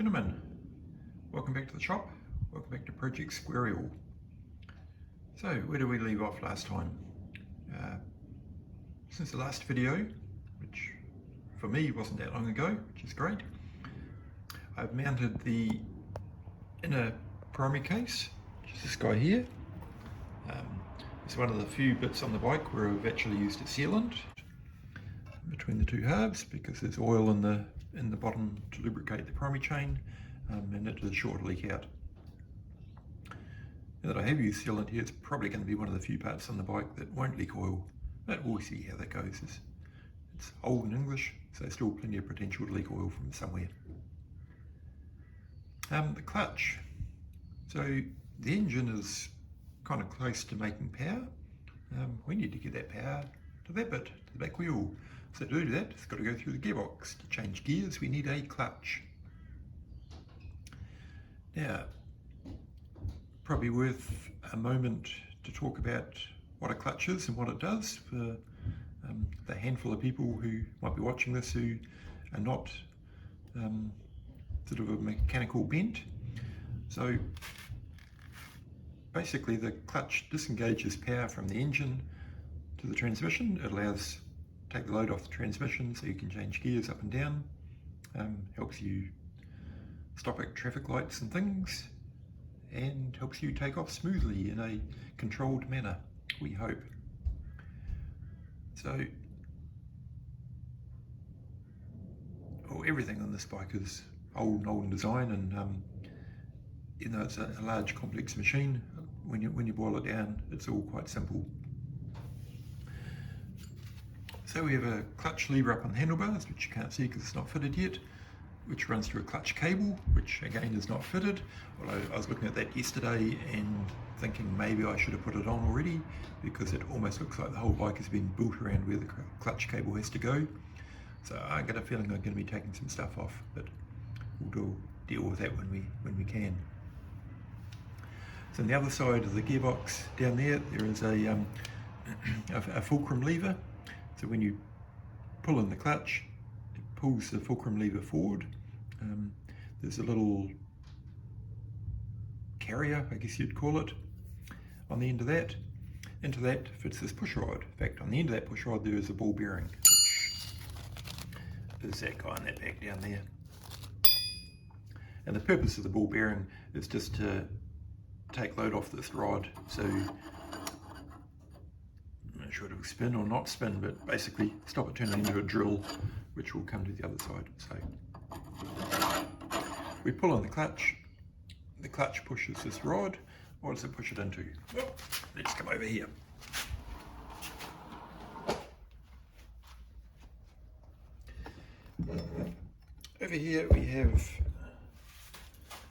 Gentlemen, welcome back to the shop. Welcome back to Project Square Ariel. So, where did we leave off last time? Since the last video, which for me wasn't that long ago, which is great, I've mounted the inner primary case, which is this guy here. It's one of the few bits on the bike where I've actually used a sealant between the two halves because there's oil in the bottom to lubricate the primary chain, and it does short leak out. Now that I have used sealant here, it's probably going to be one of the few parts on the bike that won't leak oil, but we'll see how that goes. It's old and English, so there's still plenty of potential to leak oil from somewhere. The clutch. So the engine is kind of close to making power. We need to get that power to that bit, to the back wheel. So to do that, it's got to go through the gearbox. To change gears, we need a clutch. Now, probably worth a moment to talk about what a clutch is and what it does for the handful of people who might be watching this who are not sort of a mechanical bent. So basically the clutch disengages power from the engine to the transmission. It allows take the load off the transmission so you can change gears up and down, helps you stop at traffic lights and things, and helps you take off smoothly in a controlled manner, we hope. So everything on this bike is old in design, and you know, it's a large complex machine. When you boil it down, it's all quite simple. So we have a clutch lever up on the handlebars, which you can't see because it's not fitted yet, which runs through a clutch cable, which again is not fitted. Although I was looking at that yesterday and thinking maybe I should have put it on already, because it almost looks like the whole bike has been built around where the clutch cable has to go. So I get a feeling I'm going to be taking some stuff off, but we'll deal with that when we can. So on the other side of the gearbox down there is a Fulcrum Lever. So when you pull in the clutch, it pulls the Fulcrum Lever forward. There's a little carrier, I guess you'd call it, on the end of that. Into that fits this push rod. In fact, on the end of that push rod there is a ball bearing, which is that guy in that back down there. And the purpose of the ball bearing is just to take load off this rod, so I'm not sure it'll spin or not spin, but basically stop it turning into a drill, which will come to the other side. So we pull on the clutch pushes this rod. What does it push it into? Well, let's come over here. Over here we have,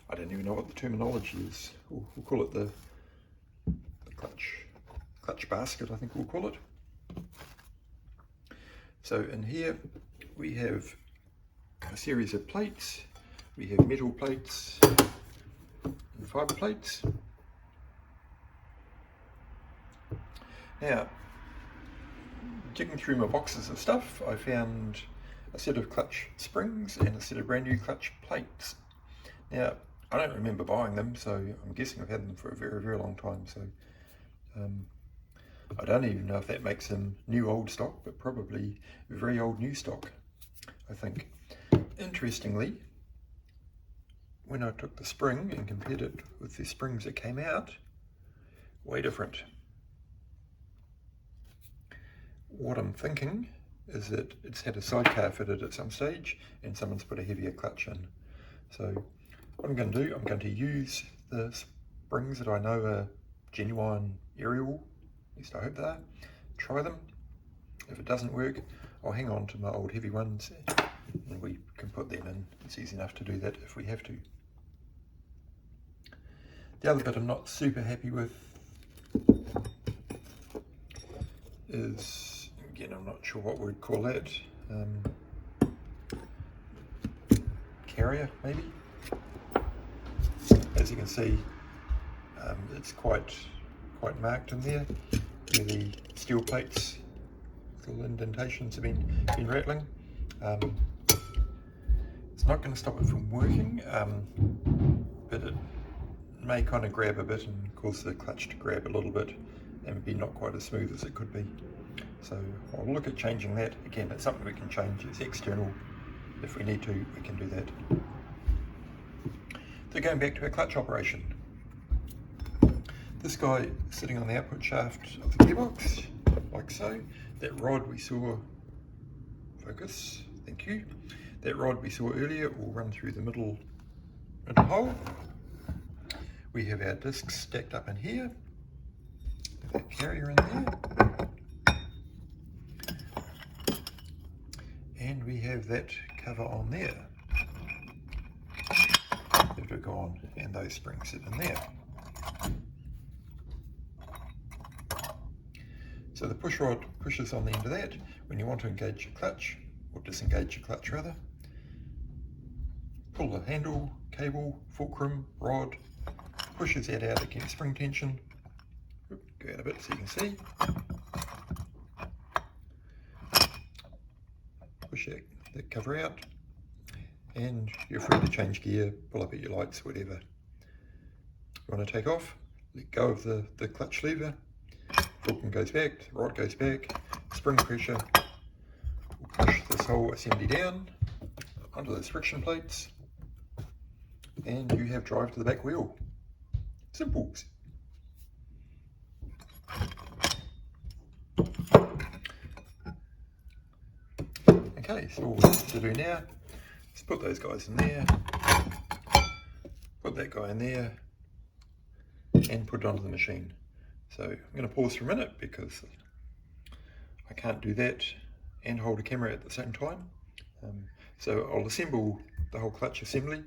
I don't even know what the terminology is. We'll call it the clutch basket, I think we'll call it. So in here we have a series of plates. We have metal plates and fibre plates. Now, digging through my boxes of stuff, I found a set of clutch springs and a set of brand new clutch plates. Now, I don't remember buying them, so I'm guessing I've had them for a very, very long time. So I don't even know if that makes them new old stock, but probably very old new stock, I think. Interestingly, when I took the spring and compared it with the springs that came out, way different. What I'm thinking is that it's had a sidecar fitted at some stage and someone's put a heavier clutch in. So what I'm going to do, I'm going to use the springs that I know are genuine Ariel, at least I hope they are, try them. If it doesn't work, I'll hang on to my old heavy ones and we can put them in. It's easy enough to do that if we have to. The other bit I'm not super happy with is, again, I'm not sure what we'd call that, carrier maybe. As you can see, it's quite marked in there where the steel plates, little indentations have been rattling. It's not going to stop it from working, but it may kind of grab a bit and cause the clutch to grab a little bit and be not quite as smooth as it could be. So I'll look at changing that. Again, it's something we can change. It's external. If we need to, we can do that. So going back to our clutch operation. This guy sitting on the output shaft of the gearbox, like so. That rod we saw, focus, thank you. That rod we saw earlier will run through the middle hole. We have our discs stacked up in here, that carrier in there, and we have that cover on there. That'll go on, and those springs sit in there. So the push rod pushes on the end of that. When you want to engage your clutch, or disengage your clutch rather, pull the handle, cable, fulcrum, rod, pushes that out against spring tension. Go out a bit so you can see. Push that cover out, and you're free to change gear, pull up at your lights, whatever. You want to take off, let go of the clutch lever, fulcrum goes back, the rod goes back, spring pressure will push this whole assembly down onto those friction plates, and you have drive to the back wheel. Simple. Okay, so all we have to do now is put those guys in there, put that guy in there, and put it onto the machine. So I'm going to pause for a minute because I can't do that and hold a camera at the same time. So I'll assemble the whole clutch assembly,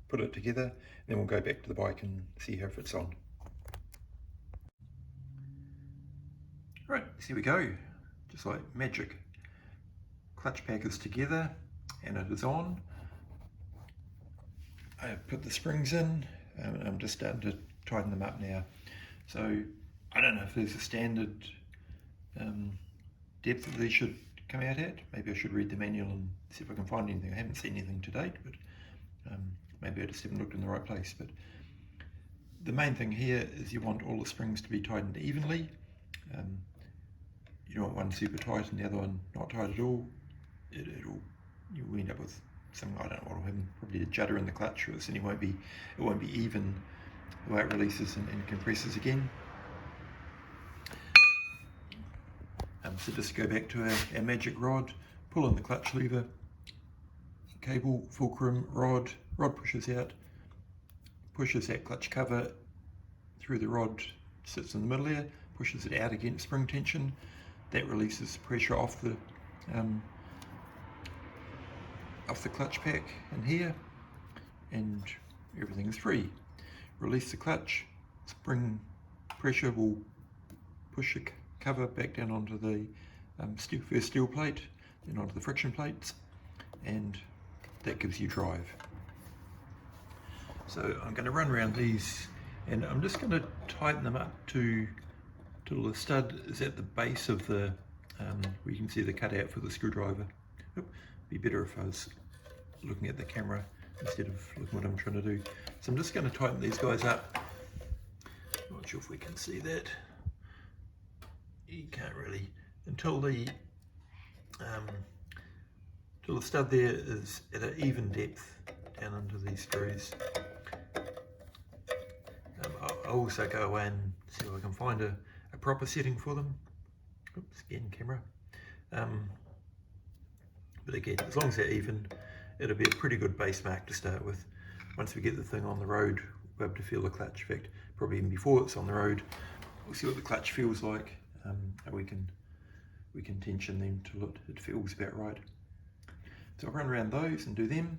put it together, and then we'll go back to the bike and see how it fits on. Right, so here we go, just like magic. Clutch pack is together and it is on. I have put the springs in and I'm just starting to tighten them up now. So I don't know if there's a standard depth that these should come out at. Maybe I should read the manual and see if I can find anything. I haven't seen anything to date, but maybe I just haven't looked in the right place. But the main thing here is you want all the springs to be tightened evenly. You don't want one super tight and the other one not tight at all. You'll end up with some, I don't know what will happen, probably a judder in the clutch, or it won't be even the way it releases and compresses again. So just go back to our magic rod, pull in the clutch lever, cable, fulcrum, rod pushes out, pushes that clutch cover through the rod, sits in the middle there, pushes it out against spring tension. That releases pressure off the clutch pack in here, and everything is free. Release the clutch, spring pressure will push the cover back down onto the first steel plate, then onto the friction plates, and that gives you drive. So I'm going to run around these, and I'm just going to tighten them up till the stud is at the base of the, where you can see the cutout for the screwdriver. Be better if I was looking at the camera instead of looking what I'm trying to do. So I'm just going to tighten these guys up. Not sure if we can see that. You can't really, until the stud there is at an even depth down under these screws. I'll also go away and see if I can find a proper setting for them. Oops, again, camera. But again, as long as they're even, it'll be a pretty good base mark to start with. Once we get the thing on the road, we'll be able to feel the clutch. In fact, probably even before it's on the road, we'll see what the clutch feels like, and we can tension them till it feels about right. So I'll run around those and do them.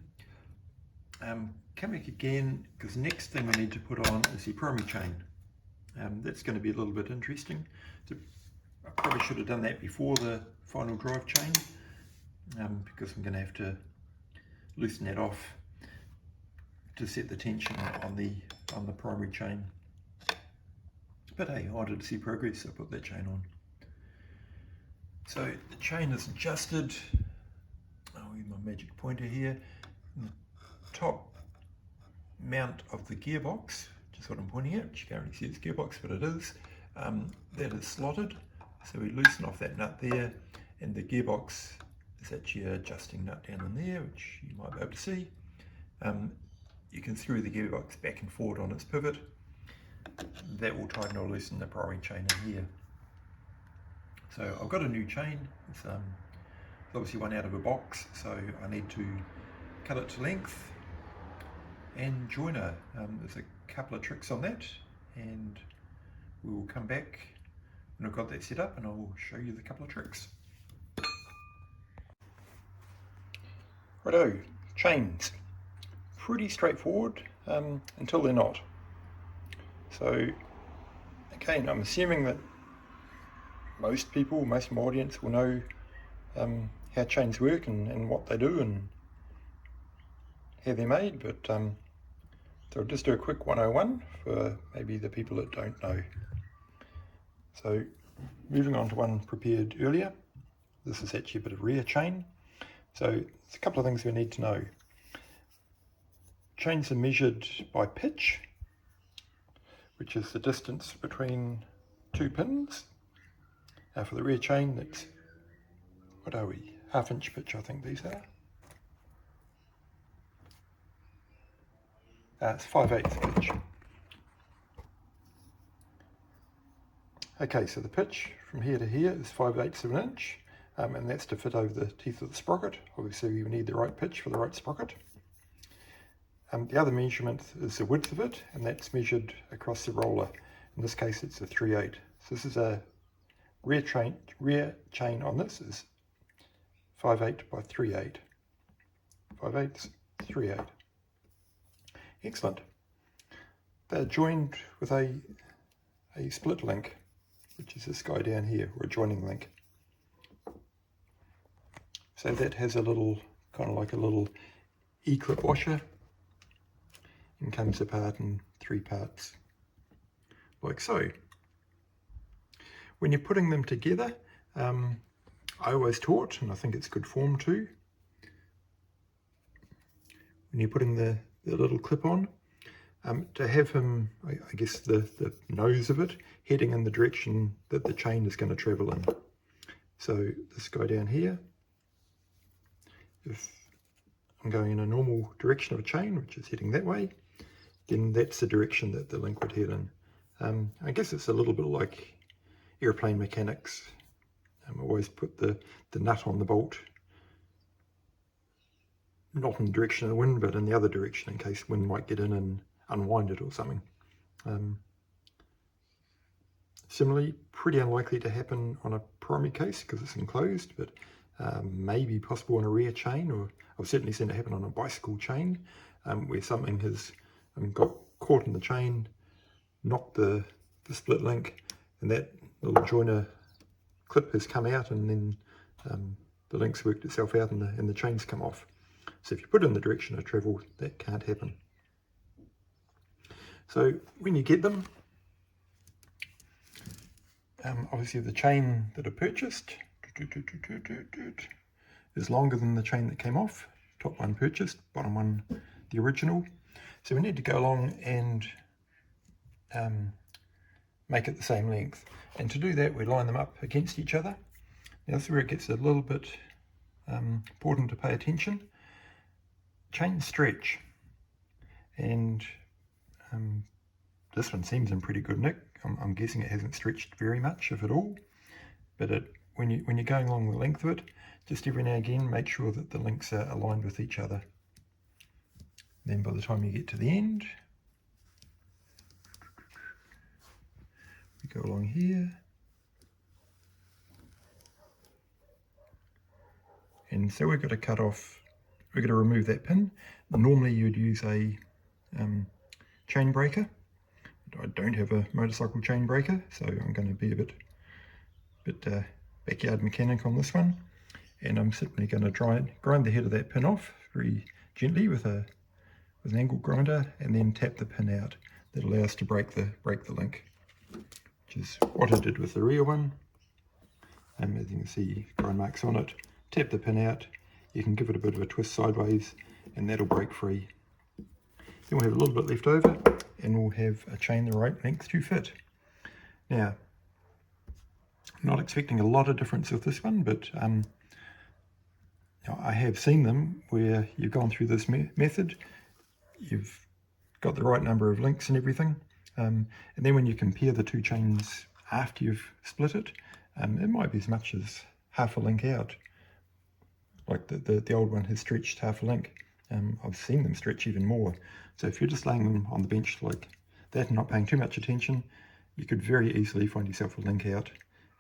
Come back again, because the next thing we need to put on is the primary chain. That's going to be a little bit interesting. So I probably should have done that before the final drive chain, because I'm going to have to loosen that off to set the tension on the primary chain. But hey, I wanted to see progress, so I put that chain on. So the chain is adjusted. I'll use my magic pointer here. top mount of the gearbox, which is what I'm pointing at, which you can't really see it's gearbox, but it is, that is slotted. So we loosen off that nut there, and the gearbox is actually an adjusting nut down in there, which you might be able to see. You can screw the gearbox back and forward on its pivot. That will tighten or loosen the primary chain in here. So I've got a new chain. It's obviously one out of a box, so I need to cut it to length and joiner. There's a couple of tricks on that, and we will come back when I've got that set up and I'll show you the couple of tricks. Righto, chains. Pretty straightforward until they're not. So again, I'm assuming that most people, most of my audience will know how chains work and what they do and how they're made, but so I'll just do a quick 101 for maybe the people that don't know. So moving on to one prepared earlier, this is actually a bit of rear chain. So there's a couple of things we need to know. Chains are measured by pitch, which is the distance between two pins. For the rear chain, that's, what are we, 1/2 inch pitch I think these are. It's 5/8 pitch. Okay, so the pitch from here to here is 5/8 of an inch, and that's to fit over the teeth of the sprocket. Obviously we need the right pitch for the right sprocket. The other measurement is the width of it, and that's measured across the roller. In this case it's a 3/8. So this is a rear chain on this is 5/8 by 3/8. 5/8, 3/8. Excellent. They're joined with a split link, which is this guy down here, or a joining link. So that has a little, kind of like a little E-clip washer, and comes apart in 3 parts, like so. When you're putting them together, I always taught, and I think it's good form too, when you're putting the little clip on, to have him, I guess the nose of it, heading in the direction that the chain is going to travel in. So this guy down here, if I'm going in a normal direction of a chain, which is heading that way, then that's the direction that the link would head in. I guess it's a little bit like airplane mechanics. I always put the nut on the bolt, not in the direction of the wind, but in the other direction in case wind might get in and unwind it or something. Similarly, pretty unlikely to happen on a primary case because it's enclosed, but maybe possible on a rear chain, or I've certainly seen it happen on a bicycle chain, where something has got caught in the chain, knocked the split link, and that little joiner clip has come out, and then the link's worked itself out and the chain's come off. So if you put it in the direction of travel, that can't happen. So when you get them, obviously the chain that I purchased is longer than the chain that came off. Top one purchased, bottom one the original. So we need to go along and make it the same length. And to do that, we line them up against each other. Now this is where it gets a little bit important to pay attention. Chain stretch, and this one seems in pretty good nick. I'm guessing it hasn't stretched very much, if at all. But when you're going along the length of it, just every now and again make sure that the links are aligned with each other. Then by the time you get to the end, we go along here, and so we've got to cut off, we're going to remove that pin. Normally you'd use a chain breaker. I don't have a motorcycle chain breaker, so I'm going to be a bit backyard mechanic on this one, and I'm simply going to grind the head of that pin off very gently with an angle grinder, and then tap the pin out. That allows us to break the link, which is what I did with the rear one. As you can see, grind marks on it. Tap the pin out. You can give it a bit of a twist sideways, and that'll break free. Then we'll have a little bit left over, and we'll have a chain the right length to fit. Now, I'm not expecting a lot of difference with this one, but I have seen them where you've gone through this method, you've got the right number of links and everything, and then when you compare the two chains after you've split it, it might be as much as half a link out. Like the old one has stretched half a link. I've seen them stretch even more. So if you're just laying them on the bench like that and not paying too much attention, you could very easily find yourself a link out,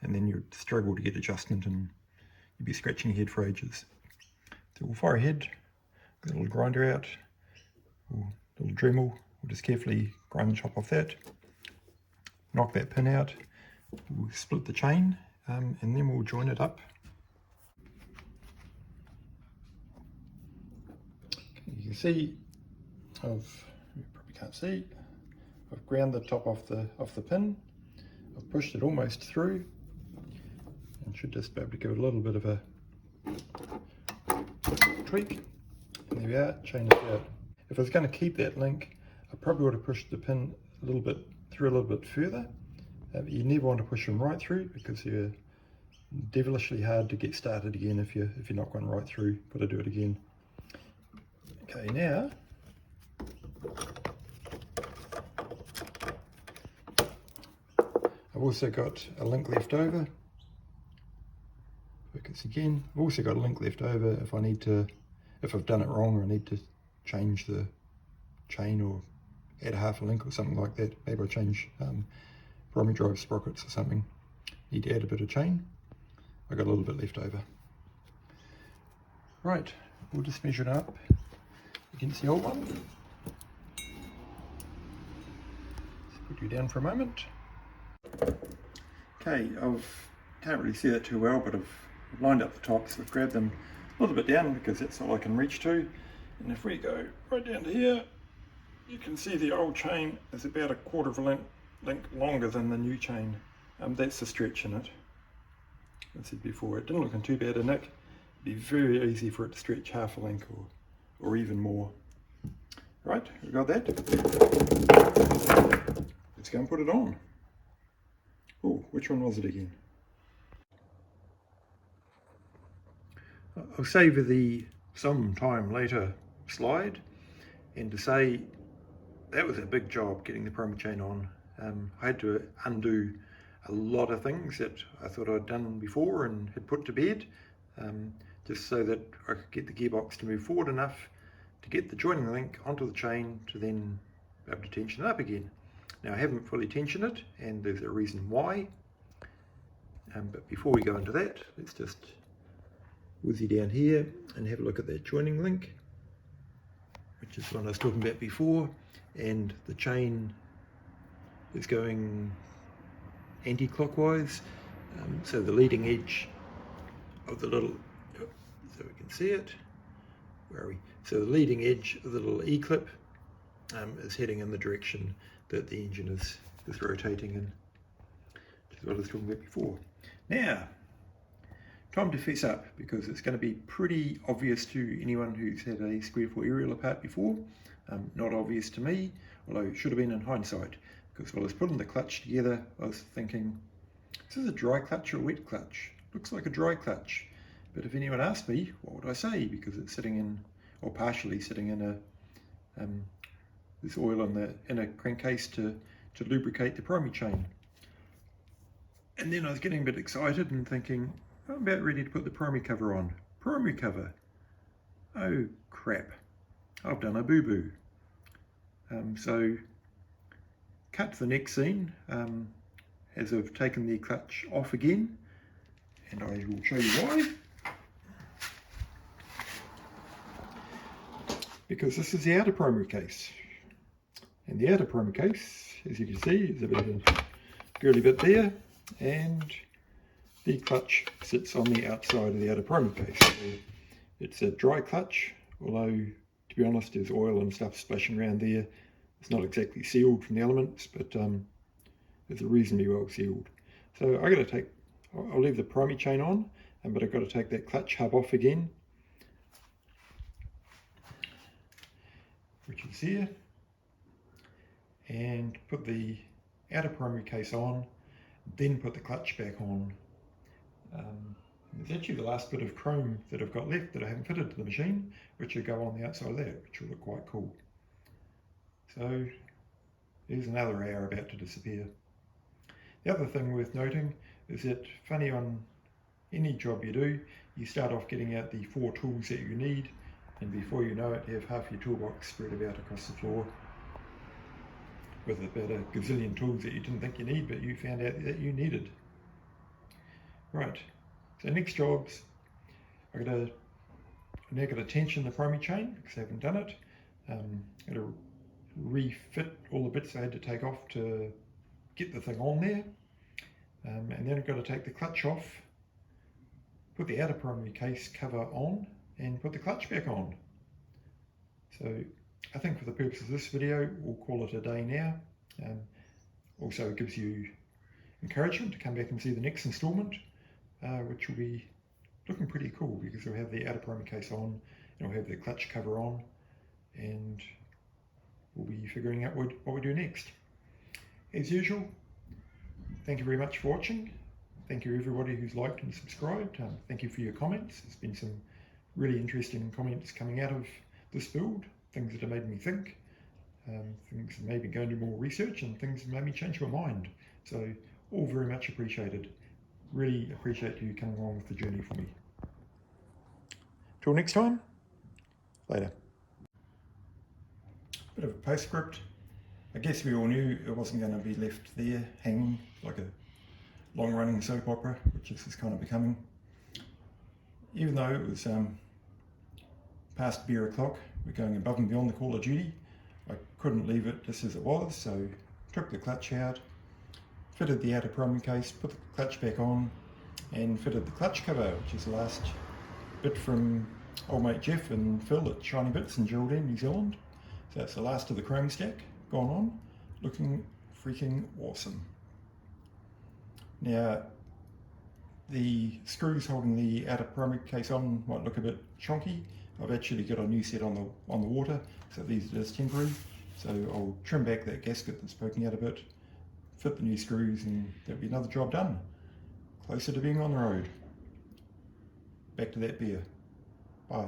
and then you'd struggle to get adjustment and you'd be scratching your head for ages. So we'll fire ahead, get a little grinder out, or a little Dremel, we'll just carefully grind and chop off that, knock that pin out, we'll split the chain, and then we'll join it up. You can see, you probably can't see, I've ground the top off the pin, I've pushed it almost through, and should just be able to give it a little bit of a tweak, and there we are, chain it out. If I was going to keep that link, I probably would have pushed the pin a little bit further, but you never want to push them right through because they're devilishly hard to get started again if you're not going right through. Got to do it again. Okay, now I've also got a link left over. Focus again. I've also got a link left over if I've done it wrong or I need to change the chain or add half a link or something like that. Maybe I change primary drive sprockets or something. Need to add a bit of chain. I've got a little bit left over. Right, we'll just measure it up against the old one. Let's put you down for a moment. Okay, can't really see that too well, but I've lined up the tops. I've grabbed them a little bit down because that's all I can reach to. And if we go right down to here, you can see the old chain is about a quarter of a link longer than the new chain. That's the stretch in it. As I said before, it didn't look in too bad a nick. It'd be very easy for it to stretch half a link or even more. Right, we've got that. Let's go and put it on. Oh, which one was it again? I'll save the sometime later slide, and to say that was a big job getting the primary chain on. I had to undo a lot of things that I thought I'd done before and had put to bed, just so that I could get the gearbox to move forward enough to get the joining link onto the chain to then be able to tension it up again. Now I haven't fully tensioned it, and there's a reason why, but before we go into that, let's just whiz you down here and have a look at that joining link, which is what I was talking about before, and the chain is going anti-clockwise, so the leading edge of the little, so we can see it, where are we? So the leading edge of the little E-clip is heading in the direction that the engine is rotating in, which is what I was talking about before. Now, time to fess up, because it's going to be pretty obvious to anyone who's had a Square Four Ariel apart before. Not obvious to me, although it should have been in hindsight, because while I was putting the clutch together, I was thinking, is this a dry clutch or a wet clutch? Looks like a dry clutch. But if anyone asked me, what would I say? Because it's sitting in, or partially sitting in a this oil in the inner crankcase to lubricate the primary chain. And then I was getting a bit excited and thinking, I'm about ready to put the primary cover on. Primary cover? Oh crap, I've done a boo-boo. So cut to the next scene, as I've taken the clutch off again, and I will show you why. Because this is the outer primary case. And the outer primary case, as you can see, is a bit of a girly bit there, and the clutch sits on the outside of the outer primary case. So it's a dry clutch, although to be honest there's oil and stuff splashing around there. It's not exactly sealed from the elements, but it's reasonably well sealed. So I'll leave the primary chain on, but I've got to take that clutch hub off again. which is here, and put the outer primary case on, then put the clutch back on. There's actually the last bit of chrome that I've got left that I haven't fitted to the machine, which will go on the outside of that, which will look quite cool. So there's another hour about to disappear. The other thing worth noting is that, funny on any job you do, you start off getting out the 4 tools that you need, and before you know it, you have half your toolbox spread about across the floor with about a gazillion tools that you didn't think you need, but you found out that you needed. Right, so next job's, I'm now got to tension the primary chain because I haven't done it. I'm going to refit all the bits I had to take off to get the thing on there. And then I've got to take the clutch off, put the outer primary case cover on, and put the clutch back on. So I think for the purpose of this video, we'll call it a day now. Also, it gives you encouragement to come back and see the next instalment, which will be looking pretty cool because we'll have the outer primary case on, and we'll have the clutch cover on, and we'll be figuring out what we do next. As usual, thank you very much for watching. Thank you everybody who's liked and subscribed. Thank you for your comments. There's been some really interesting comments coming out of this build, things that have made me think, things that made me go into more research, and things that made me change my mind. So all very much appreciated. Really appreciate you coming along with the journey for me. Till next time, later. Bit of a postscript. I guess we all knew it wasn't going to be left there hanging like a long-running soap opera, which this is kind of becoming. Even though it was past beer o'clock, we're going above and beyond the call of duty, I couldn't leave it just as it was, so took the clutch out, fitted the outer primary case, put the clutch back on, and fitted the clutch cover, which is the last bit from old mate Jeff and Phil at Shiny Bits in Geraldine, New Zealand. So that's the last of the chrome stack gone on, looking freaking awesome. Now, the screws holding the outer primary case on might look a bit chonky. I've actually got a new set on the water, so these are just temporary. So I'll trim back that gasket that's poking out a bit, fit the new screws, and that'll be another job done. Closer to being on the road. Back to that beer. Bye.